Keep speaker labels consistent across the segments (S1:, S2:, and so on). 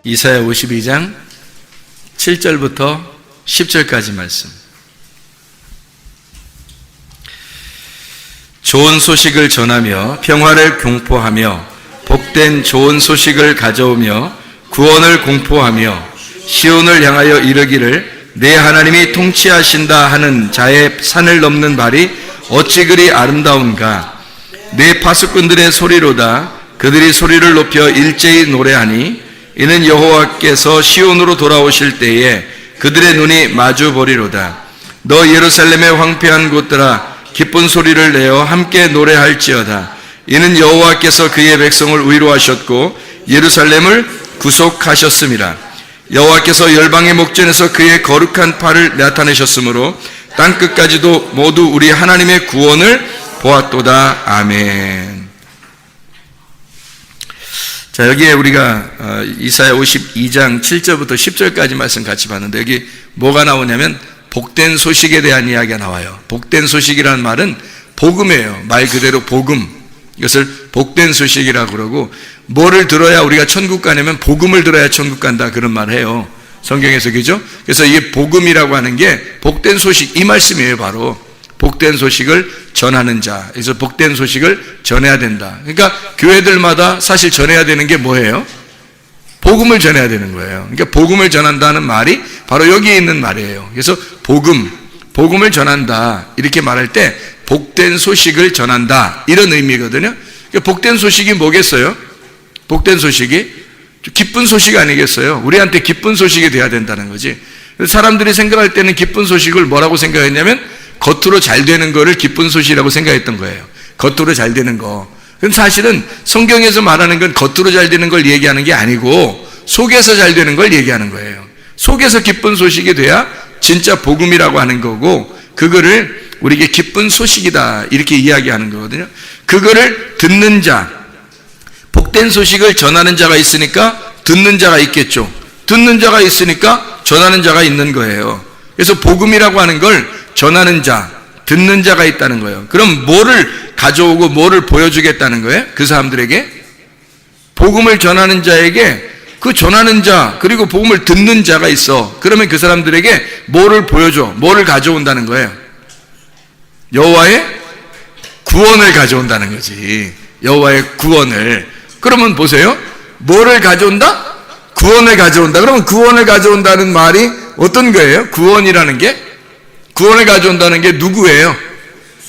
S1: 이사야 52장 7절부터 10절까지 말씀. 좋은 소식을 전하며 평화를 공포하며 복된 좋은 소식을 가져오며 구원을 공포하며 시온을 향하여 이르기를 내 하나님이 통치하신다 하는 자의 산을 넘는 발이 어찌 그리 아름다운가. 내 파수꾼들의 소리로다. 그들이 소리를 높여 일제히 노래하니 이는 여호와께서 시온으로 돌아오실 때에 그들의 눈이 마주 보리로다. 너 예루살렘의 황폐한 곳들아 기쁜 소리를 내어 함께 노래할지어다. 이는 여호와께서 그의 백성을 위로하셨고 예루살렘을 구속하셨음이라. 여호와께서 열방의 목전에서 그의 거룩한 팔을 나타내셨으므로 땅끝까지도 모두 우리 하나님의 구원을 보았도다. 아멘. 자, 여기에 우리가 이사야 52장 7절부터 10절까지 말씀 같이 봤는데 여기 뭐가 나오냐면 복된 소식에 대한 이야기가 나와요. 복된 소식이라는 말은 복음이에요. 말 그대로 복음. 이것을 복된 소식이라고 그러고, 뭐를 들어야 우리가 천국 가냐면 복음을 들어야 천국 간다, 그런 말을 해요. 성경에서, 그죠? 그래서 이게 복음이라고 하는 게 복된 소식, 이 말씀이에요. 바로 복된 소식을 전하는 자. 그래서 복된 소식을 전해야 된다. 그러니까 교회들마다 사실 전해야 되는 게 뭐예요? 복음을 전해야 되는 거예요. 그러니까 복음을 전한다는 말이 바로 여기에 있는 말이에요. 그래서 복음을 전한다, 이렇게 말할 때 복된 소식을 전한다, 이런 의미거든요. 그러니까 복된 소식이 뭐겠어요? 복된 소식이 기쁜 소식 아니겠어요? 우리한테 기쁜 소식이 돼야 된다는 거지. 사람들이 생각할 때는 기쁜 소식을 뭐라고 생각했냐면 겉으로 잘 되는 거를 기쁜 소식이라고 생각했던 거예요. 겉으로 잘 되는 거. 그럼 사실은 성경에서 말하는 건 겉으로 잘 되는 걸 얘기하는 게 아니고 속에서 잘 되는 걸 얘기하는 거예요. 속에서 기쁜 소식이 돼야 진짜 복음이라고 하는 거고, 그거를 우리에게 기쁜 소식이다, 이렇게 이야기하는 거거든요. 그거를 듣는 자, 복된 소식을 전하는 자가 있으니까 듣는 자가 있겠죠. 듣는 자가 있으니까 전하는 자가 있는 거예요. 그래서 복음이라고 하는 걸 전하는 자, 듣는 자가 있다는 거예요. 그럼 뭐를 가져오고 뭐를 보여주겠다는 거예요? 그 사람들에게 복음을 전하는 자에게 그 전하는 자, 그리고 복음을 듣는 자가 있어. 그러면 그 사람들에게 뭐를 보여줘? 뭐를 가져온다는 거예요? 여호와의 구원을 가져온다는 거지. 여호와의 구원을. 그러면 보세요. 뭐를 가져온다? 구원을 가져온다. 그러면 구원을 가져온다는 말이 어떤 거예요? 구원이라는 게? 구원을 가져온다는 게 누구예요?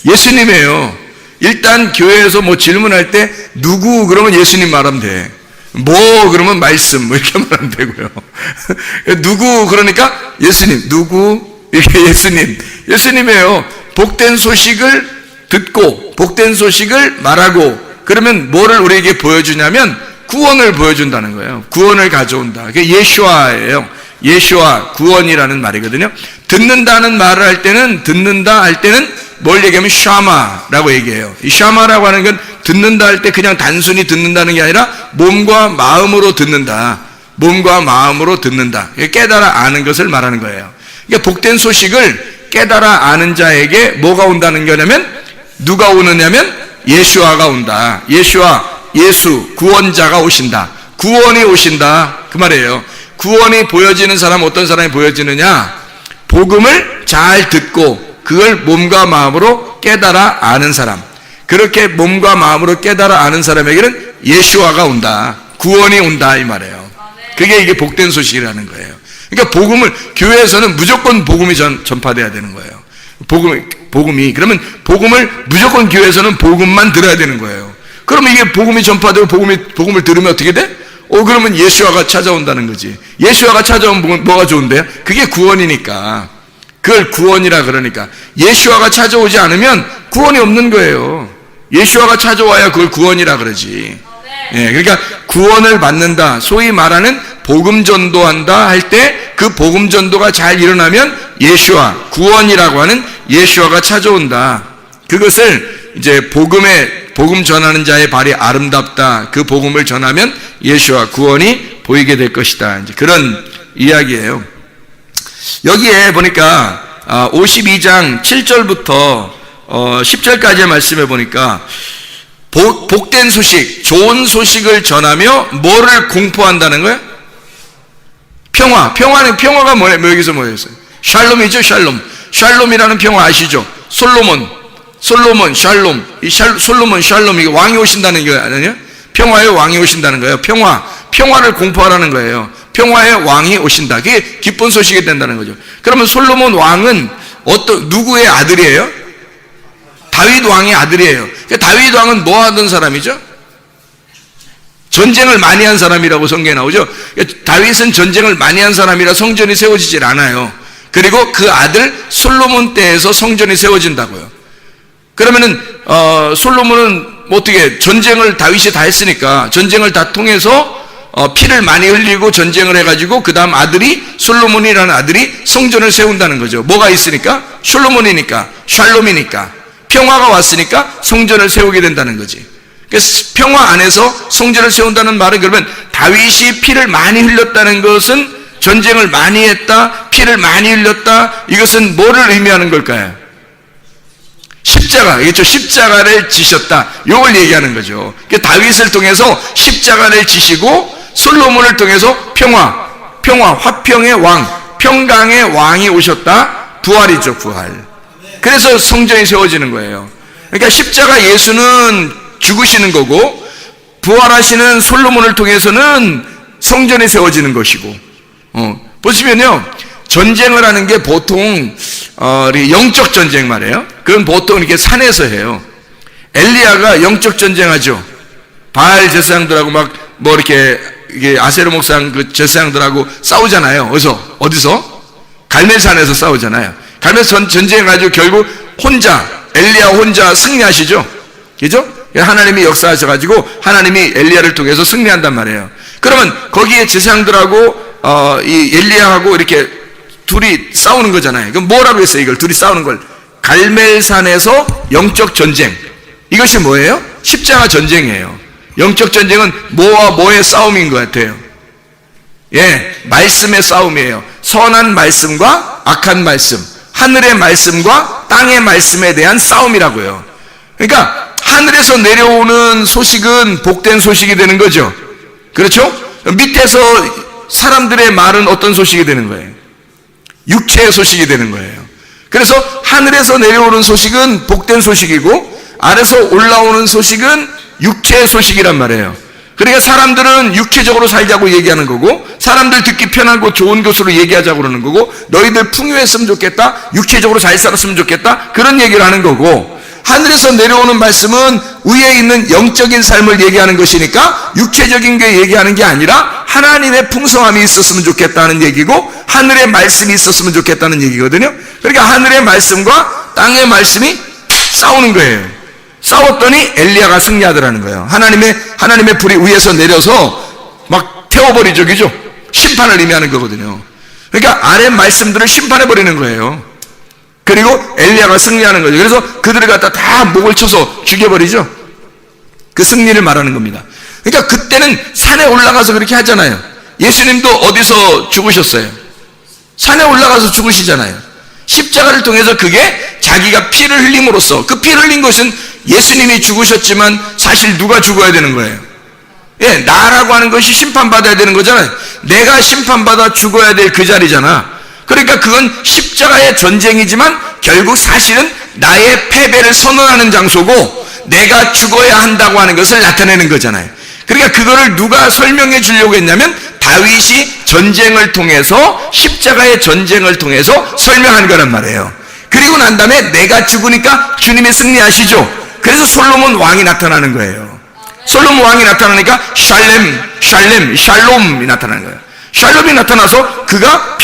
S1: 예수님이에요. 일단 교회에서 뭐 질문할 때 누구 그러면 예수님 말하면 돼. 뭐 그러면 말씀, 뭐 이렇게 말하면 되고요. 누구 그러니까 예수님, 누구 이렇게 예수님이에요. 복된 소식을 듣고 복된 소식을 말하고, 그러면 뭐를 우리에게 보여주냐면 구원을 보여준다는 거예요. 구원을 가져온다. 그게 예수아예요. 예수아, 구원이라는 말이거든요. 듣는다는 말을 할 때는, 듣는다 할 때는 뭘 얘기하면 샤마라고 얘기해요. 이 샤마라고 하는 건 듣는다 할 때 그냥 단순히 듣는다는 게 아니라 몸과 마음으로 듣는다. 몸과 마음으로 듣는다. 깨달아 아는 것을 말하는 거예요. 그러니까 복된 소식을 깨달아 아는 자에게 뭐가 온다는 거냐면, 누가 오느냐면 예수아가 온다. 예수 구원자가 오신다. 구원이 오신다. 그 말이에요. 구원이 보여지는 사람, 어떤 사람이 보여지느냐? 복음을 잘 듣고 그걸 몸과 마음으로 깨달아 아는 사람. 그렇게 몸과 마음으로 깨달아 아는 사람에게는 예수아가 온다. 구원이 온다 이 말이에요. 그게 이게 복된 소식이라는 거예요. 그러니까 복음을, 교회에서는 무조건 복음이 전파돼야 되는 거예요. 복음이 그러면 복음을 무조건 교회에서는 복음만 들어야 되는 거예요. 그러면 이게 복음이 전파되고 복음을 들으면 어떻게 돼? 그러면 예수아가 찾아온다는 거지. 예수아가 찾아오면 뭐가 좋은데요? 그게 구원이니까. 그걸 구원이라 그러니까. 예수아가 찾아오지 않으면 구원이 없는 거예요. 예수아가 찾아와야 그걸 구원이라 그러지. 예, 그러니까 구원을 받는다, 소위 말하는 복음 전도한다 할 때 그 복음 전도가 잘 일어나면 예수아, 구원이라고 하는 예수아가 찾아온다. 그것을 이제 복음 전하는 자의 발이 아름답다. 그 복음을 전하면 예수아, 구원이 보이게 될 것이다. 이제 그런 이야기예요. 여기에 보니까 52장 7절부터 10절까지의 말씀에 보니까 복된 소식, 좋은 소식을 전하며 뭐를 공포한다는 거예요? 평화가 뭐예요? 여기서 뭐였어요? 샬롬이죠, 샬롬. 샬롬이라는 평화 아시죠? 솔로몬, 샬롬. 솔로몬, 샬롬, 이게 왕이 오신다는 거 아니에요? 평화의 왕이 오신다는 거예요. 평화를 공포하라는 거예요. 평화의 왕이 오신다. 그게 기쁜 소식이 된다는 거죠. 그러면 솔로몬 왕은 누구의 아들이에요? 다윗 왕의 아들이에요. 다윗 왕은 뭐 하던 사람이죠? 전쟁을 많이 한 사람이라고 성경에 나오죠. 다윗은 전쟁을 많이 한 사람이라 성전이 세워지질 않아요. 그리고 그 아들 솔로몬 때에서 성전이 세워진다고요. 그러면은 솔로몬은 어떻게 전쟁을 다윗이 다 했으니까 전쟁을 다 통해서 피를 많이 흘리고 전쟁을 해가지고 그 다음 아들이 솔로몬이라는 아들이 성전을 세운다는 거죠. 뭐가 있으니까? 솔로몬이니까, 샬롬이니까, 평화가 왔으니까 성전을 세우게 된다는 거지. 그래서 평화 안에서 성전을 세운다는 말은, 그러면 다윗이 피를 많이 흘렸다는 것은 전쟁을 많이 했다, 피를 많이 흘렸다, 이것은 뭐를 의미하는 걸까요? 십자가, 그렇죠? 십자가를 지셨다, 이걸 얘기하는 거죠. 다윗을 통해서 십자가를 지시고 솔로몬을 통해서 평화, 화평의 왕, 평강의 왕이 오셨다. 부활이죠, 부활. 그래서 성전이 세워지는 거예요. 그러니까 십자가 예수는 죽으시는 거고, 부활하시는 솔로몬을 통해서는 성전이 세워지는 것이고, 보시면요, 전쟁을 하는 게 보통 영적 전쟁 말이에요. 그건 보통 이렇게 산에서 해요. 엘리야가 영적 전쟁하죠. 바알 제사장들하고 이렇게 아세르 목상 그 제사장들하고 싸우잖아요. 어디서? 갈멜산에서 싸우잖아요. 갈멜산 전쟁해가지고 결국 엘리야 혼자 승리하시죠. 그죠? 하나님이 역사하셔가지고 하나님이 엘리야를 통해서 승리한단 말이에요. 그러면 거기에 제사장들하고 이 엘리야하고 이렇게 둘이 싸우는 거잖아요. 그럼 뭐라고 했어요? 이걸 둘이 싸우는 걸 갈멜산에서 영적 전쟁. 이것이 뭐예요? 십자가 전쟁이에요. 영적 전쟁은 뭐와 뭐의 싸움인 것 같아요? 예, 말씀의 싸움이에요. 선한 말씀과 악한 말씀, 하늘의 말씀과 땅의 말씀에 대한 싸움이라고요. 그러니까 하늘에서 내려오는 소식은 복된 소식이 되는 거죠. 그렇죠? 밑에서 사람들의 말은 어떤 소식이 되는 거예요? 육체의 소식이 되는 거예요. 그래서 하늘에서 내려오는 소식은 복된 소식이고, 아래서 올라오는 소식은 육체의 소식이란 말이에요. 그러니까 사람들은 육체적으로 살자고 얘기하는 거고, 사람들 듣기 편하고 좋은 것으로 얘기하자고 그러는 거고, 너희들 풍요했으면 좋겠다, 육체적으로 잘 살았으면 좋겠다, 그런 얘기를 하는 거고, 하늘에서 내려오는 말씀은 위에 있는 영적인 삶을 얘기하는 것이니까 육체적인 게 얘기하는 게 아니라 하나님의 풍성함이 있었으면 좋겠다는 얘기고, 하늘의 말씀이 있었으면 좋겠다는 얘기거든요. 그러니까 하늘의 말씀과 땅의 말씀이 싸우는 거예요. 싸웠더니 엘리야가 승리하더라는 거예요. 하나님의 불이 위에서 내려서 막 태워버리죠. 그죠? 심판을 의미하는 거거든요. 그러니까 아래 말씀들을 심판해버리는 거예요. 그리고 엘리야가 승리하는 거죠. 그래서 그들을 갖다 다 목을 쳐서 죽여버리죠. 그 승리를 말하는 겁니다. 그러니까 그때는 산에 올라가서 그렇게 하잖아요. 예수님도 어디서 죽으셨어요? 산에 올라가서 죽으시잖아요. 십자가를 통해서 그게 자기가 피를 흘림으로써, 그 피를 흘린 것은 예수님이 죽으셨지만 사실 누가 죽어야 되는 거예요? 예, 나라고 하는 것이 심판받아야 되는 거잖아요. 내가 심판받아 죽어야 될 그 자리잖아. 그러니까 그건 십자가의 전쟁이지만 결국 사실은 나의 패배를 선언하는 장소고 내가 죽어야 한다고 하는 것을 나타내는 거잖아요. 그러니까 그거를 누가 설명해 주려고 했냐면 다윗이 전쟁을 통해서, 십자가의 전쟁을 통해서 설명한 거란 말이에요. 그리고 난 다음에 내가 죽으니까 주님이 승리하시죠. 그래서 솔로몬 왕이 나타나는 거예요. 솔로몬 왕이 나타나니까 샬롬이 나타나는 거예요. 샬롬이 나타나서 그가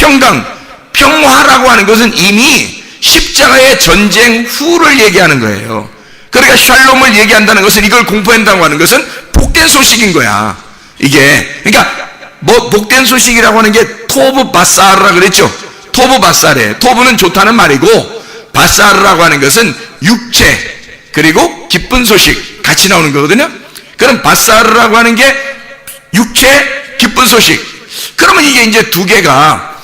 S1: 평화라고 하는 것은 이미 십자가의 전쟁 후를 얘기하는 거예요. 그러니까 샬롬을 얘기한다는 것은, 이걸 공포한다고 하는 것은 복된 소식인 거야. 이게 그러니까 뭐 복된 소식이라고 하는 게 토브 바사르라 그랬죠. 토브 바사르, 토브는 좋다는 말이고 바사르라고 하는 것은 육체 그리고 기쁜 소식 같이 나오는 거거든요. 그럼 바사르라고 하는 게 육체, 기쁜 소식. 그러면 이게 이제 두 개가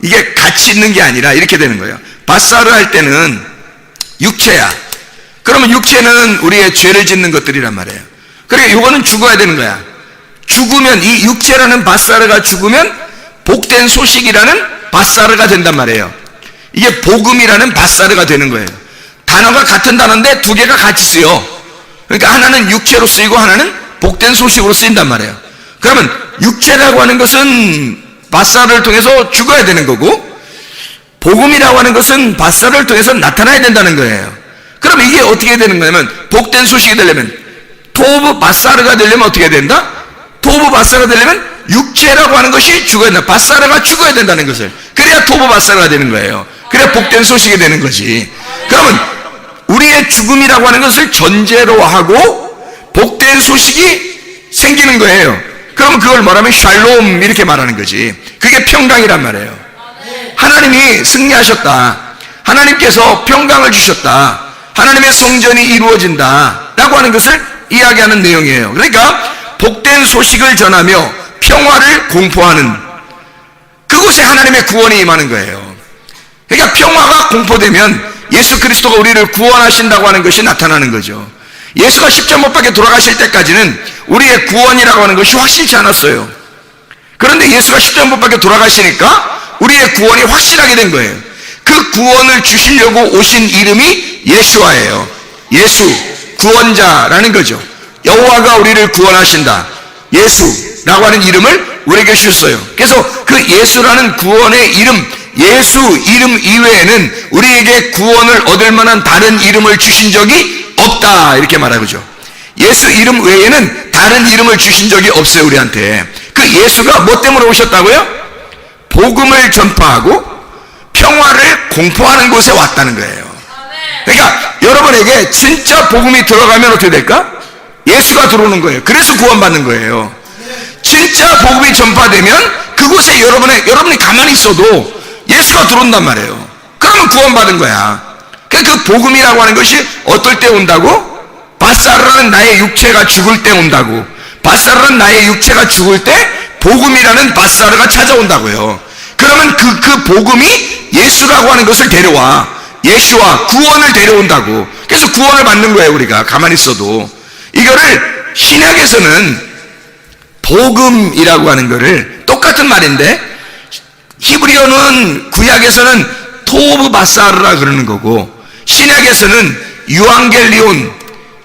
S1: 이게 같이 있는 게 아니라 이렇게 되는 거예요. 바사르 할 때는 육체야. 그러면 육체는 우리의 죄를 짓는 것들이란 말이에요. 그러니까 이거는 죽어야 되는 거야. 죽으면, 이 육체라는 바사르가 죽으면 복된 소식이라는 바사르가 된단 말이에요. 이게 복음이라는 바사르가 되는 거예요. 단어가 같은 단어인데 두 개가 같이 쓰여. 그러니까 하나는 육체로 쓰이고 하나는 복된 소식으로 쓰인단 말이에요. 그러면 육체라고 하는 것은 바사르를 통해서 죽어야 되는 거고, 복음이라고 하는 것은 바사르를 통해서 나타나야 된다는 거예요. 그럼 이게 어떻게 되는 거냐면, 복된 소식이 되려면, 토브 바사르가 되려면 어떻게 된다? 토브 바사르가 되려면 육체라고 하는 것이 죽어야 된다. 바사르가 죽어야 된다는 것을. 그래야 토브 바사르가 되는 거예요. 그래야 복된 소식이 되는 거지. 그러면 우리의 죽음이라고 하는 것을 전제로 하고 복된 소식이 생기는 거예요. 그러면 그걸 말하면 샬롬 이렇게 말하는 거지. 그게 평강이란 말이에요. 하나님이 승리하셨다. 하나님께서 평강을 주셨다. 하나님의 성전이 이루어진다 라고 하는 것을 이야기하는 내용이에요. 그러니까 복된 소식을 전하며 평화를 공포하는, 그곳에 하나님의 구원이 임하는 거예요. 그러니까 평화가 공포되면 예수 그리스도가 우리를 구원하신다고 하는 것이 나타나는 거죠. 예수가 십자가 못 박혀 돌아가실 때까지는 우리의 구원이라고 하는 것이 확실치 않았어요. 그런데 예수가 십자가 못 박혀 돌아가시니까 우리의 구원이 확실하게 된 거예요. 그 구원을 주시려고 오신 이름이 예수와예요. 예수, 구원자라는 거죠. 여호와가 우리를 구원하신다. 예수라고 하는 이름을 우리에게 주셨어요. 그래서 그 예수라는 구원의 이름, 예수 이름 이외에는 우리에게 구원을 얻을 만한 다른 이름을 주신 적이 없다 이렇게 말하죠. 예수 이름 외에는 다른 이름을 주신 적이 없어요. 우리한테. 그 예수가 뭐 때문에 오셨다고요? 복음을 전파하고 평화를 공포하는 곳에 왔다는 거예요. 그러니까 여러분에게 진짜 복음이 들어가면 어떻게 될까? 예수가 들어오는 거예요. 그래서 구원받는 거예요. 진짜 복음이 전파되면 그곳에 여러분이 가만히 있어도 예수가 들어온단 말이에요. 그러면 구원받은 거야. 그 복음이라고 하는 것이 어떨 때 온다고? 바사르라는 나의 육체가 죽을 때 온다고. 바사르라는 나의 육체가 죽을 때 복음이라는 바사르가 찾아온다고요. 그러면 그 복음이 예수라고 하는 것을 데려와. 예수와 구원을 데려온다고. 그래서 구원을 받는 거예요. 우리가 가만히 있어도. 이거를 신약에서는 복음이라고 하는 거를, 똑같은 말인데 히브리어는 구약에서는 토브 바사르라 그러는 거고 신약에서는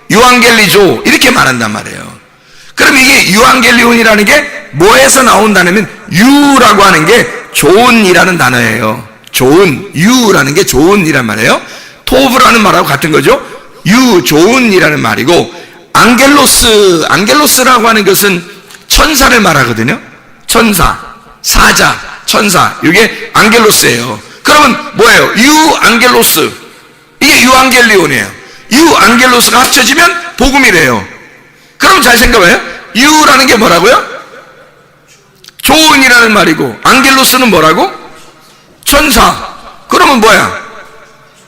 S1: 유앙겔리조 이렇게 말한단 말이에요. 그럼 이게 유앙겔리온이라는 게 뭐에서 나온다냐면 유라고 하는 게 좋은이라는 단어예요. 유라는 게 좋은이란 말이에요. 토브라는 말하고 같은 거죠. 좋은이라는 말이고, 안겔로스라고 하는 것은 천사를 말하거든요. 천사, 사자, 천사, 이게 안겔로스예요. 그러면 뭐예요? 유앙겔로스, 이게 유앙겔리온이에요. 유앙겔로스가 합쳐지면 복음이래요. 그럼 잘 생각해요. 유라는 게 뭐라고요? 좋은이라는 말이고, 안겔로스는 뭐라고? 천사. 그러면 뭐야?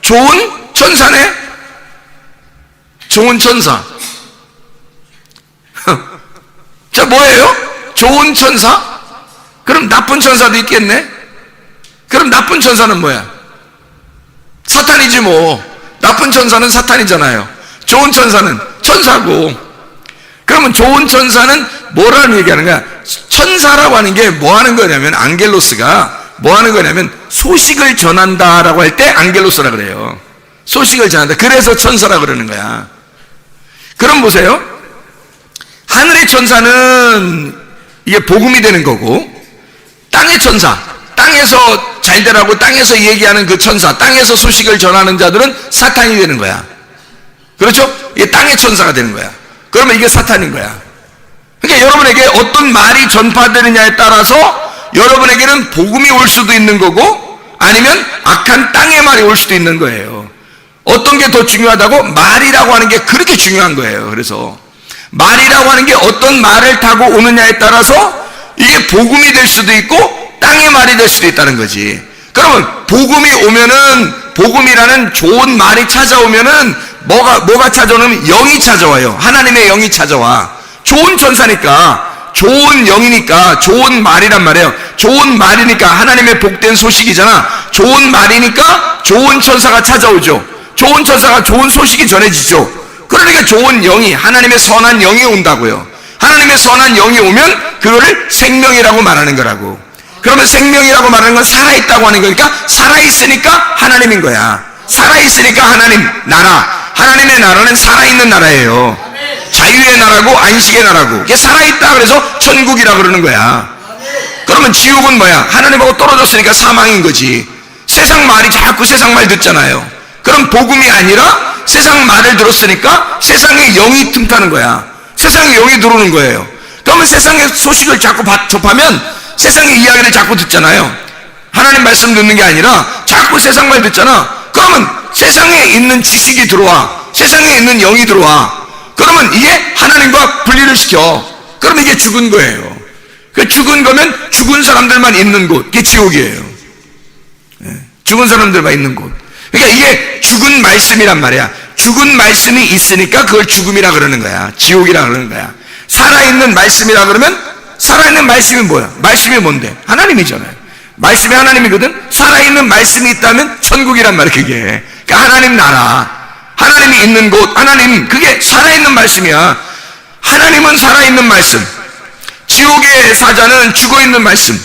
S1: 좋은 천사네? 좋은 천사. 자, 뭐예요? 좋은 천사? 그럼 나쁜 천사도 있겠네? 그럼 나쁜 천사는 뭐야? 사탄이지 뭐. 나쁜 천사는 사탄이잖아요. 좋은 천사는 천사고. 그러면 좋은 천사는 뭐라는 얘기하는 거야? 천사라고 하는 게 뭐 하는 거냐면, 앙겔로스가 뭐 하는 거냐면 소식을 전한다라고 할 때 앙겔로스라 그래요. 소식을 전한다. 그래서 천사라 그러는 거야. 그럼 보세요. 하늘의 천사는 이게 복음이 되는 거고, 땅의 천사, 땅에서 잘 되라고 땅에서 얘기하는 그 천사, 땅에서 소식을 전하는 자들은 사탄이 되는 거야. 그렇죠? 이게 땅의 천사가 되는 거야. 그러면 이게 사탄인 거야. 그러니까 여러분에게 어떤 말이 전파되느냐에 따라서 여러분에게는 복음이 올 수도 있는 거고, 아니면 악한 땅의 말이 올 수도 있는 거예요. 어떤 게 더 중요하다고? 말이라고 하는 게 그렇게 중요한 거예요. 그래서 말이라고 하는 게 어떤 말을 타고 오느냐에 따라서 이게 복음이 될 수도 있고 땅의 말이 될 수도 있다는 거지. 그러면 복음이 오면은, 복음이라는 좋은 말이 찾아오면은 뭐가 찾아오냐면 영이 찾아와요. 하나님의 영이 찾아와. 좋은 천사니까, 좋은 영이니까 좋은 말이란 말이에요. 좋은 말이니까 하나님의 복된 소식이잖아. 좋은 말이니까 좋은 천사가 찾아오죠. 좋은 천사가 좋은 소식이 전해지죠. 그러니까 좋은 영이, 하나님의 선한 영이 온다고요. 하나님의 선한 영이 오면 그거를 생명이라고 말하는 거라고. 그러면 생명이라고 말하는 건 살아있다고 하는 거니까, 살아있으니까 하나님인 거야. 살아있으니까 하나님 나라. 하나님의 나라는 살아있는 나라예요. 자유의 나라고 안식의 나라고. 이게 살아있다 그래서 천국이라 그러는 거야. 그러면 지옥은 뭐야? 하나님하고 떨어졌으니까 사망인 거지. 세상 말이 자꾸 세상 말 듣잖아요. 그럼 복음이 아니라 세상 말을 들었으니까 세상의 영이 틈타는 거야. 세상의 영이 들어오는 거예요. 그러면 세상의 소식을 자꾸 접하면 세상의 이야기를 자꾸 듣잖아요. 하나님 말씀 듣는 게 아니라 자꾸 세상 말 듣잖아. 그러면 세상에 있는 지식이 들어와. 세상에 있는 영이 들어와. 그러면 이게 하나님과 분리를 시켜. 그러면 이게 죽은 거예요. 그 죽은 거면 죽은 사람들만 있는 곳, 이게 지옥이에요. 죽은 사람들만 있는 곳. 그러니까 이게 죽은 말씀이란 말이야. 죽은 말씀이 있으니까 그걸 죽음이라 그러는 거야. 지옥이라 그러는 거야. 살아있는 말씀이라 그러면, 살아있는 말씀이 뭐야? 말씀이 뭔데? 하나님이잖아요. 말씀이 하나님이거든. 살아있는 말씀이 있다면 천국이란 말이야. 그게 그러니까 하나님 나라, 하나님이 있는 곳, 하나님, 그게 살아있는 말씀이야. 하나님은 살아있는 말씀, 지옥의 사자는 죽어있는 말씀.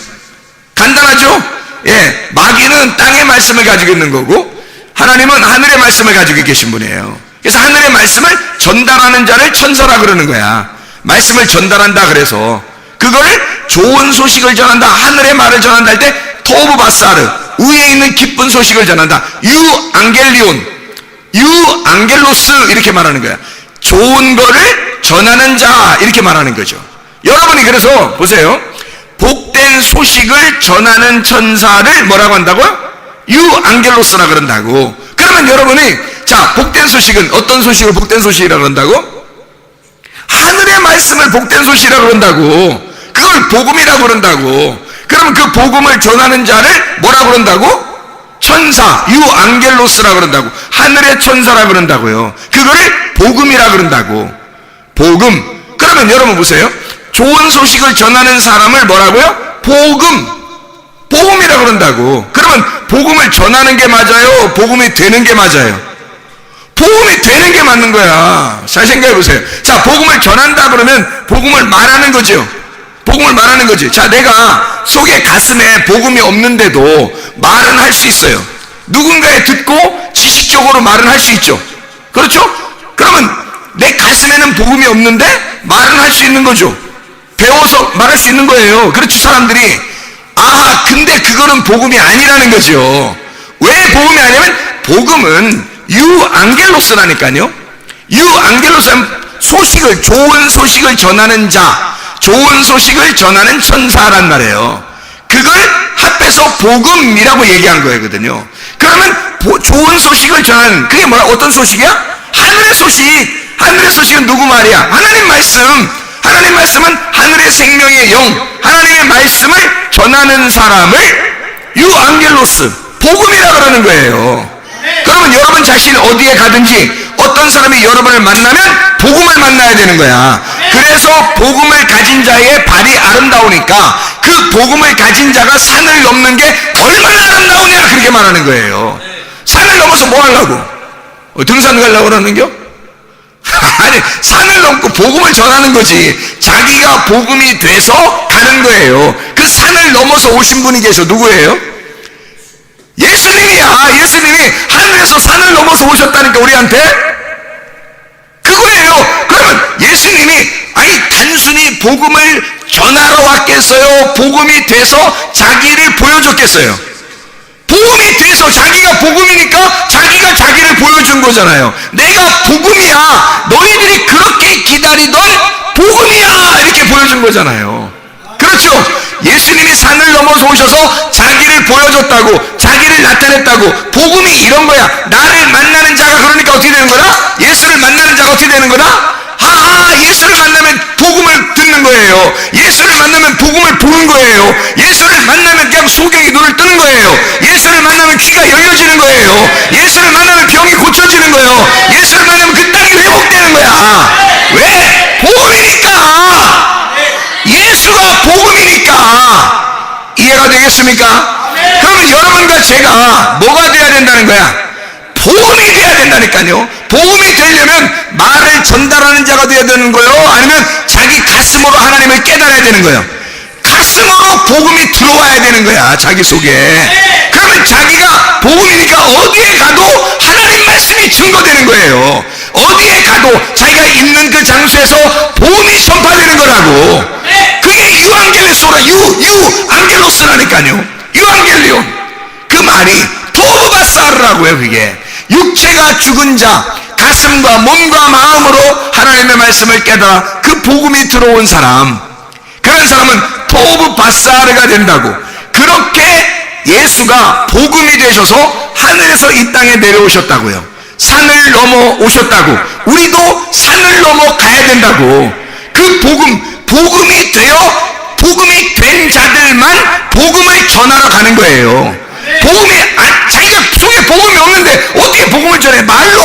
S1: 간단하죠? 예, 마귀는 땅의 말씀을 가지고 있는 거고, 하나님은 하늘의 말씀을 가지고 계신 분이에요. 그래서 하늘의 말씀을 전달하는 자를 천사라 그러는 거야. 말씀을 전달한다 그래서 그거를 좋은 소식을 전한다, 하늘의 말을 전한다 할 때 토브 바사르, 위에 있는 기쁜 소식을 전한다. 유 앙겔리온, 유 앙겔로스 이렇게 말하는 거야. 좋은 거를 전하는 자 이렇게 말하는 거죠. 여러분이 그래서 보세요. 복된 소식을 전하는 천사를 뭐라고 한다고요? 유 앙겔로스라 그런다고. 그러면 여러분이, 자, 복된 소식은 어떤 소식을 복된 소식이라 그런다고? 하늘의 말씀을 복된 소식이라 그런다고. 그걸 복음이라고 그런다고. 그러면 그 복음을 전하는 자를 뭐라 그런다고? 천사, 유 앙겔로스라 그런다고. 하늘의 천사라 그런다고요. 그거를 복음이라 그런다고. 복음. 그러면 여러분 보세요. 좋은 소식을 전하는 사람을 뭐라고요? 복음이라 그런다고. 그러면 복음을 전하는 게 맞아요? 복음이 되는 게 맞아요? 복음이 되는 게 맞는 거야. 잘 생각해 보세요. 자, 복음을 전한다 그러면 복음을 말하는 거죠. 복음을 말하는 거지. 자, 내가 속에 가슴에 복음이 없는데도 말은 할 수 있어요. 누군가에 듣고 지식적으로 말은 할 수 있죠. 그렇죠? 그러면 내 가슴에는 복음이 없는데 말은 할 수 있는 거죠. 배워서 말할 수 있는 거예요. 그렇죠, 사람들이. 아, 근데 그거는 복음이 아니라는 거죠. 왜 복음이 아니냐면, 복음은 유 앙겔로스라니까요. 유 앙겔로스는 소식을, 좋은 소식을 전하는 자, 좋은 소식을 전하는 천사란 말이에요. 그걸 합해서 복음이라고 얘기한 거거든요. 그러면 좋은 소식을 전하는, 그게 뭐야? 어떤 소식이야? 하늘의 소식. 하늘의 소식은 누구 말이야? 하나님 말씀. 하나님 말씀은 하늘의 생명의 영, 하나님의 말씀을 전하는 사람을 유 앙겔로스, 복음이라 그러는 거예요. 그러면 여러분 자신이 어디에 가든지 어떤 사람이 여러분을 만나면 복음을 만나야 되는 거야. 그래서 복음을 가진 자의 발이 아름다우니까 그 복음을 가진 자가 산을 넘는 게 얼마나 아름다우냐 그렇게 말하는 거예요. 산을 넘어서 뭐 하려고? 등산 가려고 그러는겨? 아니, 산을 넘고 복음을 전하는 거지. 자기가 복음이 돼서 가는 거예요. 그 산을 넘어서 오신 분이 계셔. 누구예요? 예수님이야. 예수님이 하늘에서 산을 넘어서 오셨다니까 우리한테. 그거예요. 그러면 예수님이 아니 단순히 복음을 전하러 왔겠어요? 복음이 돼서 자기를 보여줬겠어요? 복음이 돼서 자기가 복음이니까 자기가 자기를 보여준 거잖아요. 내가 복음이야. 너희들이 그렇게 기다리던 복음이야. 이렇게 보여준 거잖아요. 그렇죠? 예수님이 산을 넘어서 오셔서 자기를 보여줬다고, 자기를 나타냈다고. 복음이 이런 거야. 나를 만나는 자가 그러니까 어떻게 되는 거다? 예수를 만나는 자가 어떻게 되는 거다? 예수를 만나면 복음을 듣는 거예요. 예수를 만나면 복음을 보는 거예요. 예수를 만나면 그냥 소경이 눈을 뜨는 거예요. 예수를 만나면 귀가 열려지는 거예요. 예수를 만나면 병이 고쳐지는 거예요. 예수를 만나면 그 땅이 회복되는 거야. 왜? 복음이니까. 예수가 복음이니까. 이해가 되겠습니까? 그러면 여러분과 제가 뭐가 돼야 된다는 거야? 복음이 돼야 된다니까요. 복음이 되려면 말을 전달하는 자가 돼야 되는 거예요? 아니면 자기 가슴으로 하나님을 깨달아야 되는 거예요? 가슴으로 복음이 들어와야 되는 거야, 자기 속에. 그러면 자기가 복음이니까 어디에 가도 하나님 말씀이 증거되는 거예요. 어디에 가도 자기가 있는 그 장소에서 복음이 전파되는 거라고. 그게 유앙겔레소라, 안겔로스라니까요. 유앙겔리온. 그 말이 토브바사르라고요, 그게. 육체가 죽은 자, 가슴과 몸과 마음으로 하나님의 말씀을 깨달아 그 복음이 들어온 사람, 그런 사람은 토브 바사르가 된다고. 그렇게 예수가 복음이 되셔서 하늘에서 이 땅에 내려오셨다고요. 산을 넘어 오셨다고. 우리도 산을 넘어 가야 된다고. 그 복음이 되어 복음이 된 자들만 복음을 전하러 가는 거예요. 자기가 속에 복음이 없는데 어떻게 복음을 전해? 말로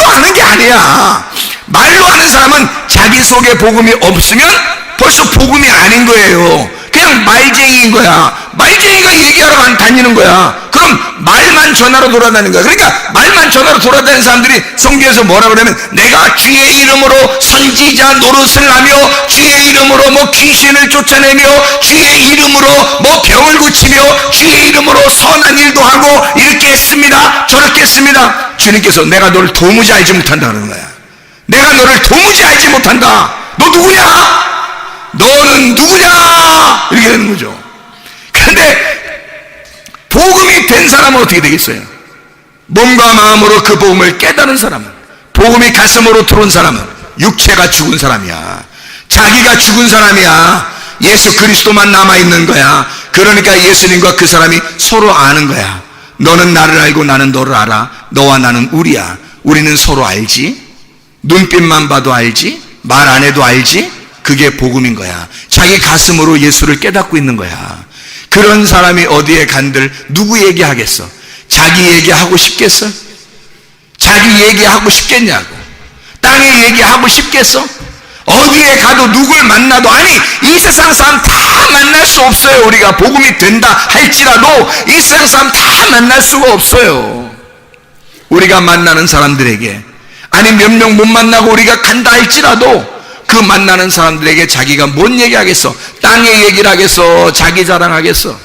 S1: 하는 게 아니야. 말로 하는 사람은 자기 속에 복음이 없으면 벌써 복음이 아닌 거예요. 그냥 말쟁이인 거야. 말쟁이가 얘기하러 다니는 거야. 그럼 말만 전하러 돌아다니는 거야. 그러니까 말만 전하러 돌아다니는 사람들이 성경에서 뭐라 그러면 내가 주의 이름으로 선지자 노릇을 하며 주의 이름으로 뭐 귀신을 쫓아내며 주의 이름으로 뭐 병을 고치며 주의 이름으로 선한 일도 하고 이렇게 했습니다. 저렇게 했습니다. 주님께서 내가 너를 도무지 알지 못한다 그러는 거야. 내가 너를 도무지 알지 못한다. 너 누구냐? 너는 누구냐? 이렇게 되는 거죠. 그런데 복음이 된 사람은 어떻게 되겠어요? 몸과 마음으로 그 복음을 깨달은 사람은, 복음이 가슴으로 들어온 사람은 육체가 죽은 사람이야. 자기가 죽은 사람이야. 예수 그리스도만 남아있는 거야. 그러니까 예수님과 그 사람이 서로 아는 거야. 너는 나를 알고 나는 너를 알아. 너와 나는 우리야. 우리는 서로 알지. 눈빛만 봐도 알지. 말 안 해도 알지. 그게 복음인 거야. 자기 가슴으로 예수를 깨닫고 있는 거야. 그런 사람이 어디에 간들 누구 얘기하겠어? 자기 얘기하고 싶겠어? 자기 얘기하고 싶겠냐고. 땅에 얘기하고 싶겠어? 어디에 가도 누굴 만나도, 아니 이 세상 사람 다 만날 수 없어요. 우리가 복음이 된다 할지라도 이 세상 사람 다 만날 수가 없어요. 우리가 만나는 사람들에게, 아니 몇 명 못 만나고 우리가 간다 할지라도 그 만나는 사람들에게 자기가 뭔 얘기하겠어? 땅의 얘기를 하겠어? 자기 자랑하겠어?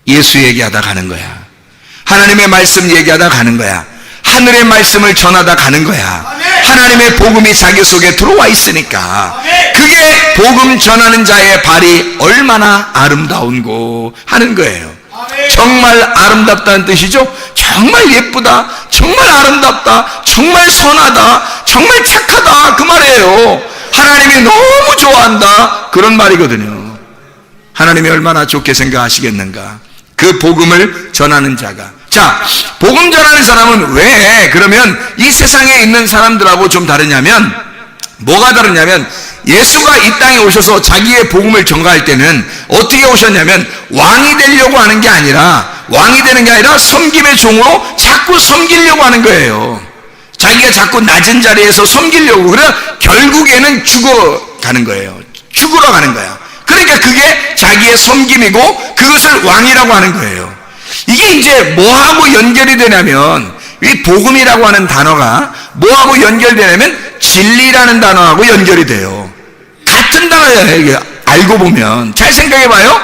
S1: 예수 얘기하다 가는 거야. 하나님의 말씀 얘기하다 가는 거야. 하늘의 말씀을 전하다 가는 거야. 하나님의 복음이 자기 속에 들어와 있으니까. 그게 복음 전하는 자의 발이 얼마나 아름다운고 하는 거예요. 정말 아름답다는 뜻이죠. 정말 예쁘다, 정말 아름답다, 정말 선하다, 정말 착하다, 그 말이에요. 하나님이 너무 좋아한다, 그런 말이거든요. 하나님이 얼마나 좋게 생각하시겠는가. 그 복음을 전하는 자가. 자, 복음 전하는 사람은 왜 그러면 이 세상에 있는 사람들하고 좀 다르냐면, 뭐가 다르냐면, 예수가 이 땅에 오셔서 자기의 복음을 전가할 때는 어떻게 오셨냐면 왕이 되려고 하는 게 아니라 왕이 되는 게 아니라 섬김의 종으로 자꾸 섬기려고 하는 거예요. 자기가 자꾸 낮은 자리에서 섬기려고. 그래 결국에는 죽어가는 거예요. 죽으러 가는 거야. 그러니까 그게 자기의 섬김이고 그것을 왕이라고 하는 거예요. 이게 이제 뭐하고 연결이 되냐면, 이 복음이라고 하는 단어가 뭐하고 연결되냐면 진리라는 단어하고 연결이 돼요. 같은 단어예요. 이게 알고 보면. 잘 생각해 봐요.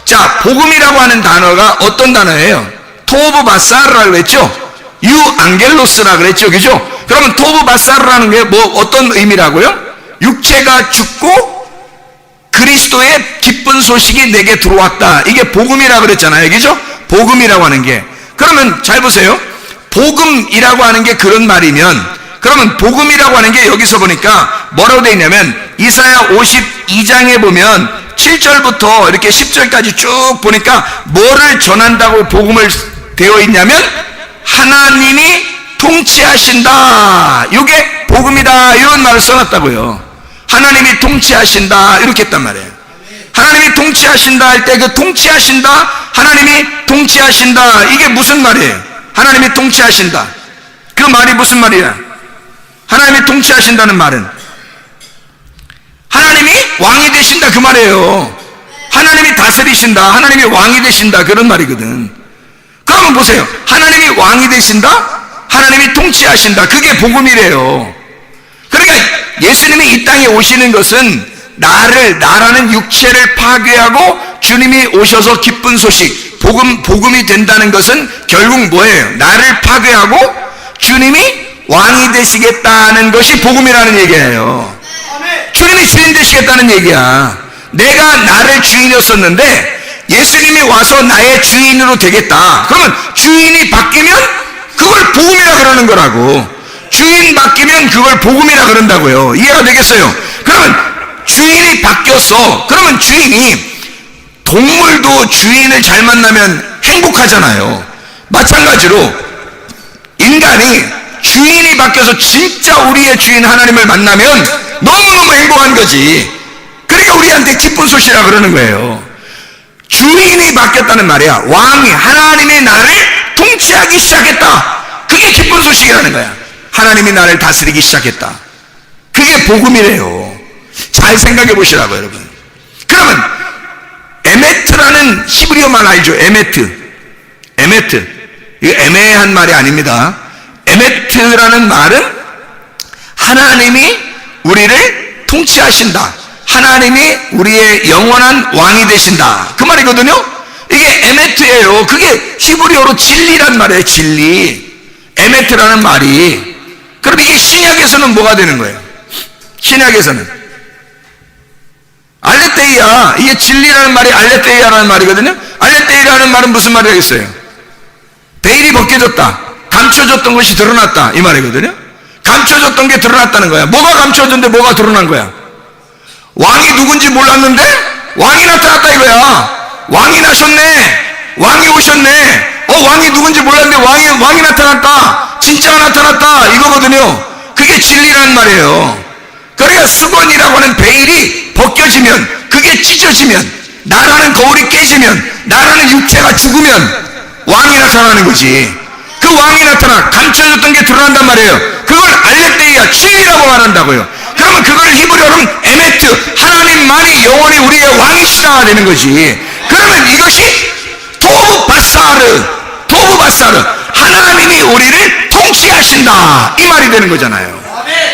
S1: 자, 복음이라고 하는 단어가 어떤 단어예요? 토브 바사르라고 했죠? 유앙겔로스라 그랬죠, 그죠? 그러면 토브 바사르라는 게 뭐 어떤 의미라고요? 육체가 죽고 그리스도의 기쁜 소식이 내게 들어왔다. 이게 복음이라고 그랬잖아요, 그죠? 복음이라고 하는 게. 그러면 잘 보세요. 복음이라고 하는 게 그런 말이면, 그러면 복음이라고 하는 게 여기서 보니까 뭐라고 되어 있냐면, 이사야 52장에 보면 7절부터 이렇게 10절까지 쭉 보니까 뭐를 전한다고 복음을 되어 있냐면, 하나님이 통치하신다. 이게 복음이다. 이런 말을 써놨다고요. 하나님이 통치하신다. 이렇게 했단 말이에요. 하나님이 통치하신다 할 때 그 통치하신다, 하나님이 통치하신다, 이게 무슨 말이에요? 하나님이 통치하신다. 그 말이 무슨 말이야? 하나님이 통치하신다는 말은 하나님이 왕이 되신다 그 말이에요. 하나님이 다스리신다, 하나님이 왕이 되신다, 그런 말이거든. 그러면 보세요. 하나님이 왕이 되신다, 하나님이 통치하신다, 그게 복음이래요. 그러니까 예수님이 이 땅에 오시는 것은 나라는 육체를 파괴하고 주님이 오셔서 기쁜 소식, 복음이 된다는 것은 결국 뭐예요? 나를 파괴하고 주님이 왕이 되시겠다는 것이 복음이라는 얘기예요. 주님이 주인 되시겠다는 얘기야. 내가 나를 주인이었었는데 예수님이 와서 나의 주인으로 되겠다. 그러면 주인이 바뀌면 그걸 복음이라 그러는 거라고. 주인 바뀌면 그걸 복음이라 그런다고요. 이해가 되겠어요? 그러면 주인이 바뀌었어. 그러면 주인이, 동물도 주인을 잘 만나면 행복하잖아요. 마찬가지로 인간이 주인이 바뀌어서 진짜 우리의 주인 하나님을 만나면 너무너무 행복한 거지. 그러니까 우리한테 기쁜 소식이라 그러는 거예요. 주인이 바뀌었다는 말이야. 왕이, 하나님이 나를 통치하기 시작했다. 그게 기쁜 소식이라는 거야. 하나님이 나를 다스리기 시작했다. 그게 복음이래요. 잘 생각해 보시라고, 여러분. 그러면 에메트라는 히브리어 말 알죠? 에메트. 이거 애매한 말이 아닙니다. 에메트라는 말은 하나님이 우리를 통치하신다, 하나님이 우리의 영원한 왕이 되신다, 그 말이거든요. 이게 에메트예요. 그게 히브리어로 진리란 말이에요. 진리. 에메트라는 말이. 그럼 이게 신약에서는 뭐가 되는 거예요? 신약에서는 알레테이야. 이게 진리라는 말이 알레테이야라는 말이거든요. 알레테이라는 말은 무슨 말이겠어요? 베일이 벗겨졌다, 감춰졌던 것이 드러났다, 이 말이거든요. 감춰졌던 게 드러났다는 거야. 뭐가 감춰졌는데 뭐가 드러난 거야? 왕이 누군지 몰랐는데 왕이 나타났다 이거야. 왕이 나셨네, 왕이 오셨네. 왕이 누군지 몰랐는데 왕이 나타났다, 진짜가 나타났다, 이거거든요. 그게 진리라는 말이에요. 그러니까 수건이라고 하는 베일이 벗겨지면, 그게 찢어지면, 나라는 거울이 깨지면, 나라는 육체가 죽으면 왕이 나타나는 거지. 그 왕이 나타나 감춰졌던 게 드러난단 말이에요. 그걸 알레테이야, 진리라고 말한다고요. 그러면 그걸 히브리어로는 에메트, 하나님만이 영원히 우리의 왕이시다 되는 거지. 그러면 이것이 토브 바사르, 하나님이 우리를 통치하신다, 이 말이 되는 거잖아요.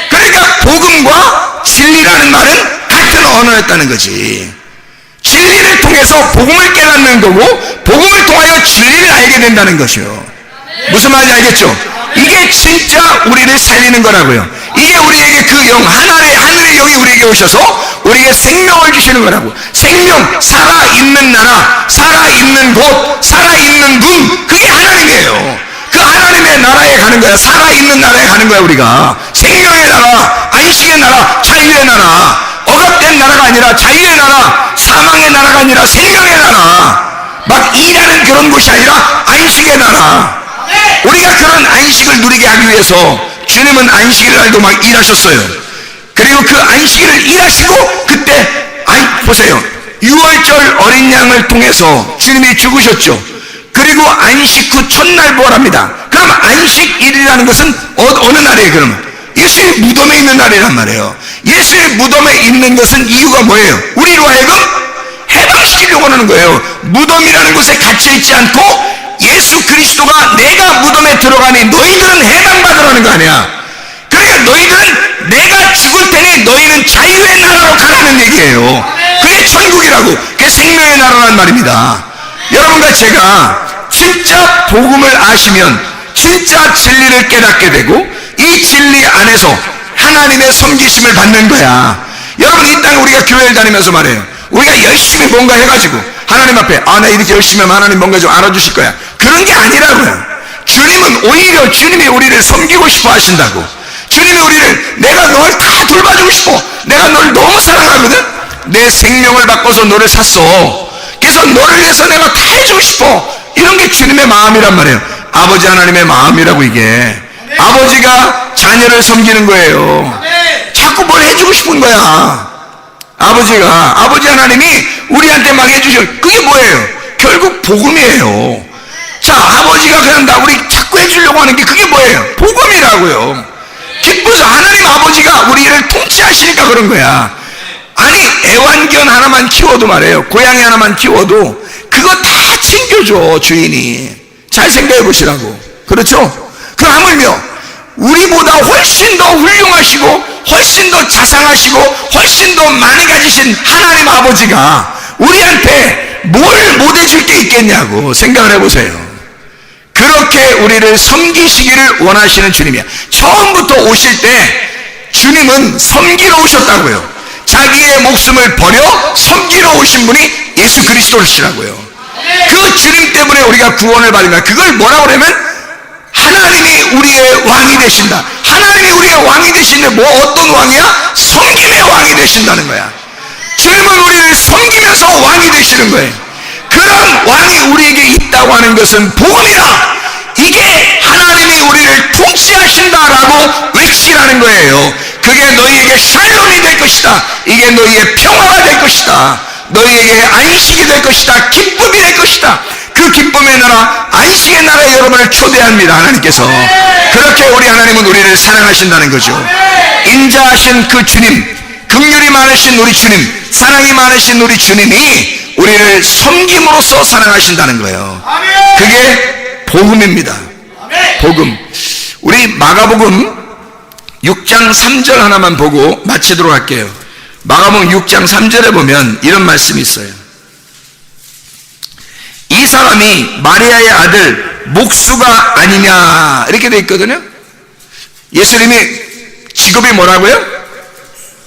S1: 그러니까 복음과 진리라는 말은 같은 언어였다는 거지. 진리를 통해서 복음을 깨닫는 거고, 복음을 통하여 진리를 알게 된다는 것이요. 무슨 말인지 알겠죠? 이게 진짜 우리를 살리는 거라고요. 이게 우리에게 그 영, 하늘의 영이 우리에게 오셔서 우리에게 생명을 주시는 거라고. 생명, 살아있는 나라, 살아있는 곳, 살아있는 분, 그게 하나님이에요. 그 하나님의 나라에 가는 거야. 살아있는 나라에 가는 거야. 우리가 생명의 나라, 안식의 나라, 자유의 나라, 억압된 나라가 아니라 자유의 나라, 사망의 나라가 아니라 생명의 나라, 막 일하는 그런 곳이 아니라 안식의 나라. 우리가 그런 안식을 누리게 하기 위해서 주님은 안식일 날도 막 일하셨어요. 그리고 그 안식일을 일하시고, 그때 보세요, 6월절 어린 양을 통해서 주님이 죽으셨죠. 그리고 안식 후 첫날 부활합니다. 그럼 안식일이라는 것은 어느 날이에요? 그러면 예수의 무덤에 있는 날이란 말이에요. 예수의 무덤에 있는 것은 이유가 뭐예요? 우리로 하여금 해방시키려고 하는 거예요. 무덤이라는 곳에 갇혀있지 않고 예수 그리스도가 내가 무덤에 들어가니 너희들은 해방받으라는 거 아니야. 그러니까 너희들은 내가 죽을 테니 너희는 자유의 나라로 가라는 얘기예요. 그게 천국이라고, 그게 생명의 나라란 말입니다. 여러분과 제가 진짜 복음을 아시면 진짜 진리를 깨닫게 되고 이 진리 안에서 하나님의 섬기심을 받는 거야. 여러분, 이 땅에 우리가 교회를 다니면서 말해요. 우리가 열심히 뭔가 해가지고 하나님 앞에 나 이렇게 열심히 하면 하나님 뭔가 좀 알아주실 거야. 그런 게 아니라고요. 주님은 오히려 주님이 우리를 섬기고 싶어 하신다고. 주님이 우리를, 내가 널 다 돌봐주고 싶어. 내가 널 너무 사랑하거든. 내 생명을 바꿔서 너를 샀어. 그래서 너를 위해서 내가 다 해주고 싶어. 이런 게 주님의 마음이란 말이에요. 아버지 하나님의 마음이라고 이게. 아버지가 자녀를 섬기는 거예요. 자꾸 뭘 해주고 싶은 거야. 아버지 하나님이 우리한테 막 해주셔. 그게 뭐예요? 결국 복음이에요. 자, 아버지가 그냥 우리 자꾸 해주려고 하는 게 그게 뭐예요? 복음이라고요. 기뻐서 하나님 아버지가 우리를 통치하시니까 그런 거야. 아니, 애완견 하나만 키워도 말이에요. 고양이 하나만 키워도 그거 다 챙겨줘, 주인이. 잘 생각해 보시라고. 그렇죠? 그 하물며 우리보다 훨씬 더 훌륭하시고 훨씬 더 자상하시고 훨씬 더 많이 가지신 하나님 아버지가 우리한테 뭘 못 해줄 게 있겠냐고 생각을 해보세요. 그렇게 우리를 섬기시기를 원하시는 주님이야. 처음부터 오실 때 주님은 섬기러 오셨다고요. 자기의 목숨을 버려 섬기러 오신 분이 예수 그리스도시라고요. 그 주님 때문에 우리가 구원을 받으면 그걸 뭐라고 그러면 하나님이 우리의 왕이 되신다. 하나님이 우리의 왕이 되시는데 뭐 어떤 왕이야? 섬김의 왕이 되신다는 거야. 주님은 우리를 섬기면서 왕이 되시는 거예요. 그런 왕이 우리에게 있다고 하는 것은 복음이다. 이게 하나님이 우리를 통치하신다라고 외치라는 거예요. 그게 너희에게 샬롬이 될 것이다. 이게 너희의 평화가 될 것이다. 너희에게 안식이 될 것이다. 기쁨이 될 것이다. 그 기쁨의 나라, 안식의 나라에 여러분을 초대합니다. 하나님께서. 그렇게 우리 하나님은 우리를 사랑하신다는 거죠. 인자하신 그 주님, 긍휼이 많으신 우리 주님, 사랑이 많으신 우리 주님이 우리를 섬김으로써 사랑하신다는 거예요. 그게 복음입니다. 복음. 우리 마가복음 6장 3절 하나만 보고 마치도록 할게요. 마가복음 6장 3절에 보면 이런 말씀이 있어요. 이 사람이 마리아의 아들 목수가 아니냐 이렇게 되어 있거든요. 예수님이 직업이 뭐라고요?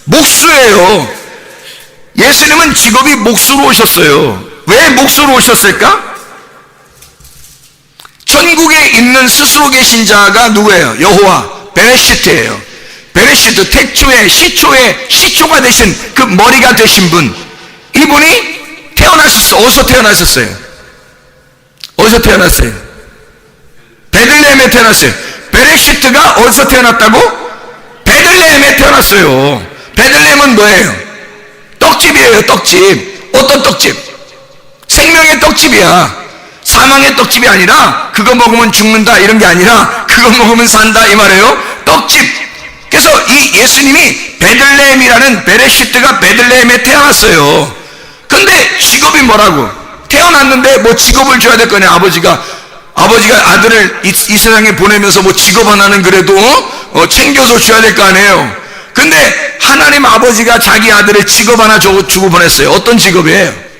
S1: 목수예요. 예수님은 직업이 목수로 오셨어요. 왜 목수로 오셨을까? 천국에 있는 스스로 계신 자가 누구예요? 여호와 베레시트예요. 베레시트, 태초에 시초에 시초가 되신 그 머리가 되신 분, 이분이 태어나셨어. 어디서 태어나셨어요? 어디서 태어났어요? 베들레헴에 태어났어요. 베레시트가 어디서 태어났다고? 베들레헴에 태어났어요. 베들레헴은 뭐예요? 떡집이에요. 떡집. 어떤 떡집? 생명의 떡집이야. 사망의 떡집이 아니라 그거 먹으면 죽는다 이런 게 아니라 그거 먹으면 산다 이 말이에요. 떡집. 그래서 이 예수님이 베들레헴이라는 베레시트가 베들레헴에 태어났어요. 근데 직업이 뭐라고? 태어났는데 뭐 직업을 줘야 될 거냐. 아버지가 아들을 이 세상에 보내면서 뭐 직업 하나는 그래도 챙겨서 줘야 될 거 아니에요. 근데 하나님 아버지가 자기 아들의 직업 하나 주고 보냈어요. 어떤 직업이에요?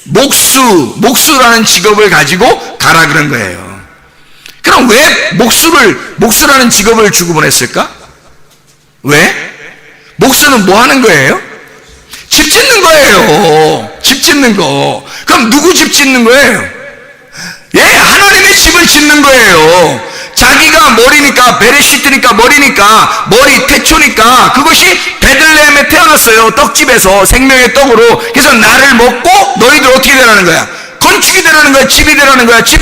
S1: 목수라는 직업을 가지고 가라 그런 거예요. 그럼 왜 목수라는 직업을 주고 보냈을까? 왜? 목수는 뭐 하는 거예요? 집 짓는 거예요. 집 짓는 거. 그럼 누구 집 짓는 거예요? 예, 하나님의 집을 짓는 거예요. 자기가 머리니까, 베레시트니까 머리니까, 머리 태초니까 그것이 베들레헴에 태어났어요. 떡집에서 생명의 떡으로. 그래서 나를 먹고 너희들 어떻게 되라는 거야? 건축이 되라는 거야. 집이 되라는 거야. 집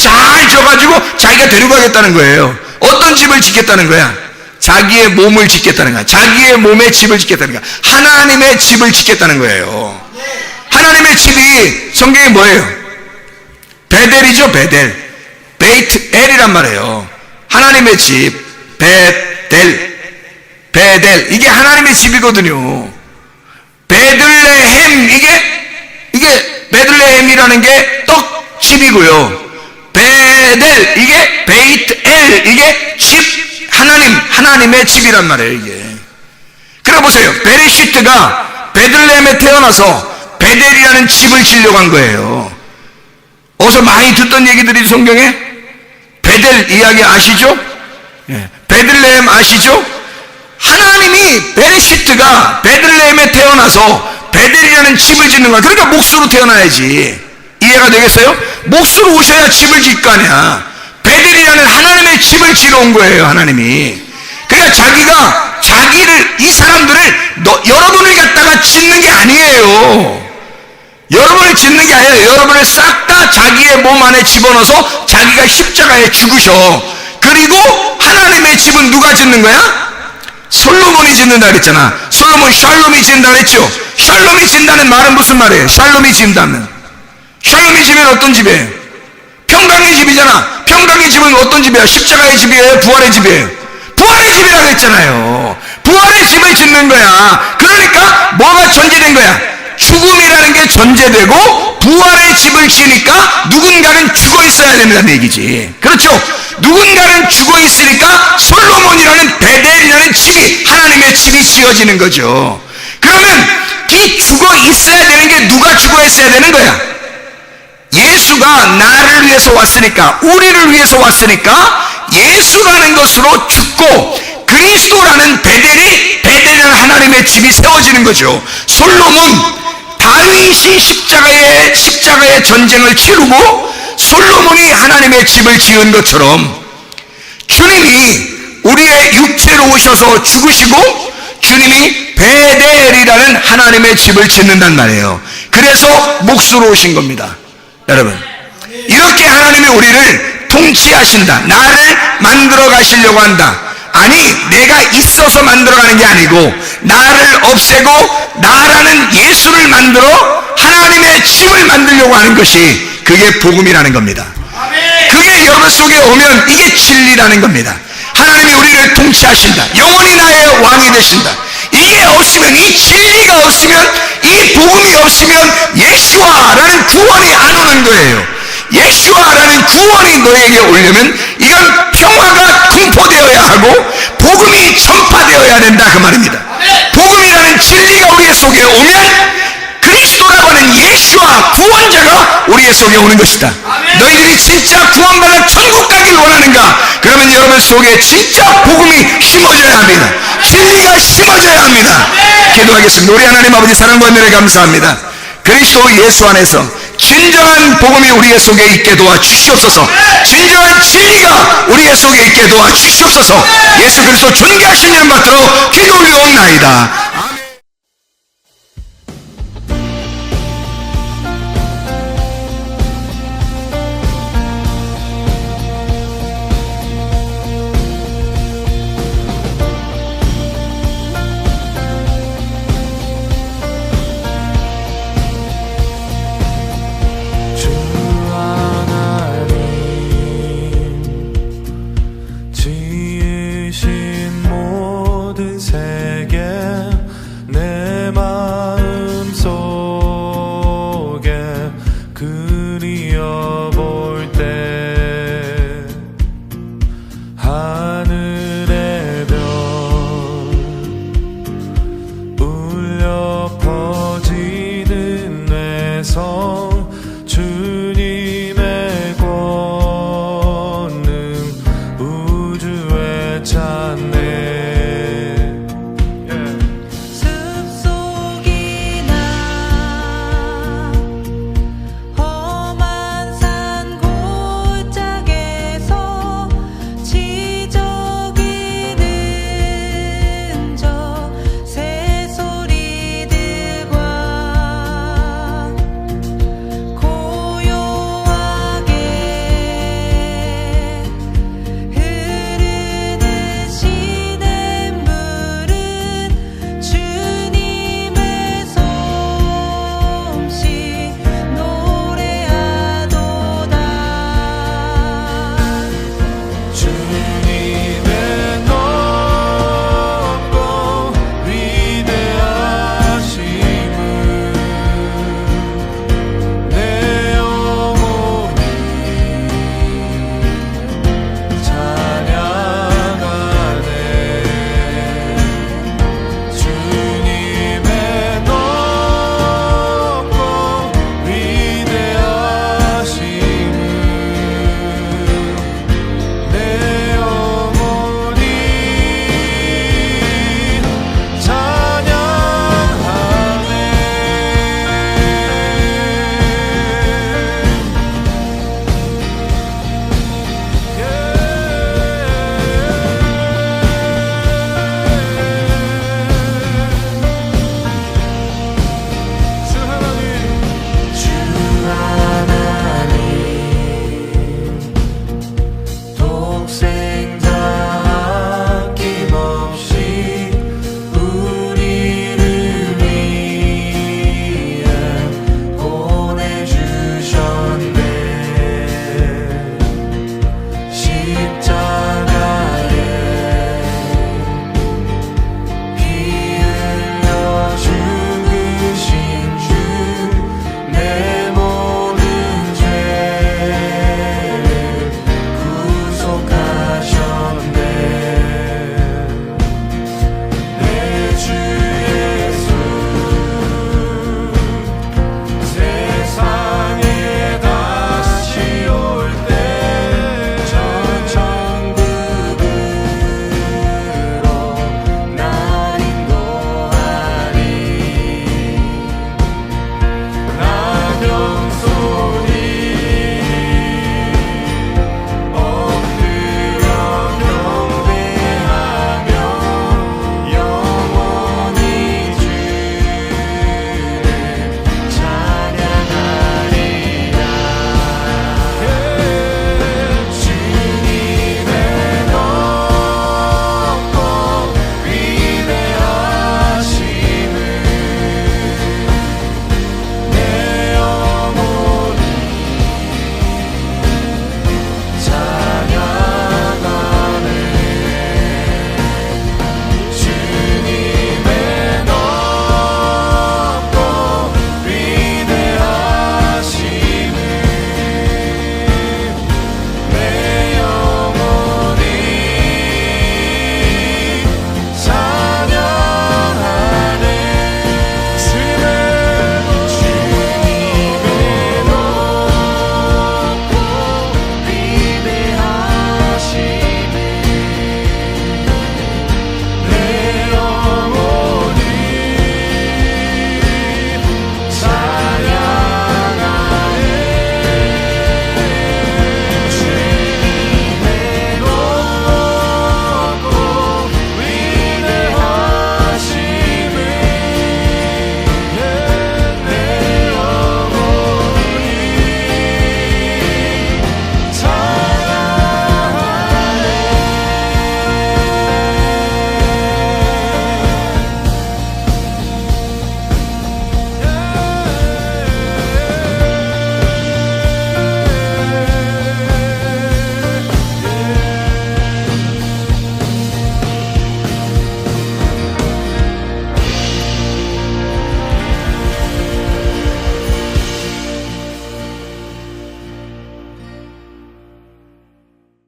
S1: 잘 져가지고 자기가 데리고 가겠다는 거예요. 어떤 집을 짓겠다는 거야? 자기의 몸을 짓겠다는 거야. 자기의 몸에 집을 짓겠다는 거야. 하나님의 집을 짓겠다는 거예요. 하나님의 집이 성경에 뭐예요? 베델이죠, 베델. 베이트 엘이란 말이에요. 하나님의 집, 베델. 이게 하나님의 집이거든요. 베들레헴, 이게 베들레헴이라는 게 떡집이고요. 베델, 이게 베이트 엘, 이게 집, 하나님의 집이란 말이에요, 이게. 그래 보세요. 베레시트가 베들레헴에 태어나서 베델이라는 집을 지려고 한 거예요. 어서 많이 듣던 얘기들이 성경에 베델 이야기 아시죠? 베들레헴 아시죠? 하나님이 베레시트가 베들레헴에 태어나서 베델이라는 집을 짓는 거야. 그러니까 목수로 태어나야지. 이해가 되겠어요? 목수로 오셔야 집을 짓 거 아니야. 베델이라는 하나님의 집을 지러 온 거예요, 하나님이. 그러니까 이 사람들을 여러분을 갖다가 짓는 게 아니에요. 여러분을 짓는 게 아니에요. 여러분을 싹 다 자기의 몸 안에 집어넣어서 자기가 십자가에 죽으셔. 그리고 하나님의 집은 누가 짓는 거야? 솔로몬이 짓는다 그랬잖아. 솔로몬 샬롬이 짓는다 그랬죠. 샬롬이 짓는다는 말은 무슨 말이에요? 샬롬이 짓는다면 샬롬이 집은 어떤 집이에요? 평강의 집이잖아. 평강의 집은 어떤 집이야? 십자가의 집이에요? 부활의 집이에요? 부활의 집이라고 했잖아요. 부활의 집을 짓는 거야. 그러니까 뭐가 전제된 거야? 죽음이라는 게 전제되고 부활의 집을 지으니까 누군가는 죽어 있어야 된다는 얘기지. 그렇죠? 누군가는 죽어 있으니까 솔로몬이라는 베델이라는 집이, 하나님의 집이 지어지는 거죠. 그러면 이 죽어 있어야 되는 게 누가 죽어 있어야 되는 거야? 예수가 나를 위해서 왔으니까, 우리를 위해서 왔으니까 예수라는 것으로 죽고 그리스도라는 베델이라는 하나님의 집이 세워지는 거죠. 솔로몬, 다윗이 십자가의 전쟁을 치르고 솔로몬이 하나님의 집을 지은 것처럼 주님이 우리의 육체로 오셔서 죽으시고 주님이 베델이라는 하나님의 집을 짓는단 말이에요. 그래서 목수로 오신 겁니다. 여러분, 이렇게 하나님이 우리를 통치하신다. 나를 만들어 가시려고 한다. 아니, 내가 있어서 만들어가는 게 아니고 나를 없애고 나라는 예수를 만들어 하나님의 집을 만들려고 하는 것이, 그게 복음이라는 겁니다. 그게 여러분 속에 오면 이게 진리라는 겁니다. 하나님이 우리를 통치하신다. 영원히 나의 왕이 되신다. 이게 없으면, 이 진리가 없으면, 이 복음이 없으면 예수와라는 구원이 안 오는 거예요. 예수와라는 구원이 너에게 오려면 이건 평화가 공포되어야 하고 복음이 전파되어야 된다, 그 말입니다. 복음이라는 진리가 우리의 속에 오면 그리스도라고 하는 예수와 구원자가 우리의 속에 오는 것이다. 너희들이 진짜 구원받아 천국 가길 원하는가? 그러면 여러분 속에 진짜 복음이 심어져야 합니다. 진리가 심어져야 합니다. 기도하겠습니다. 우리 하나님 아버지 사랑과 은혜를 감사합니다. 그리스도 예수 안에서 진정한 복음이 우리의 속에 있게 도와주시옵소서. 진정한 진리가 우리의 속에 있게 도와주시옵소서. 예수 그리스도 존귀하신 이름 받들어 기도 올리옵나이다.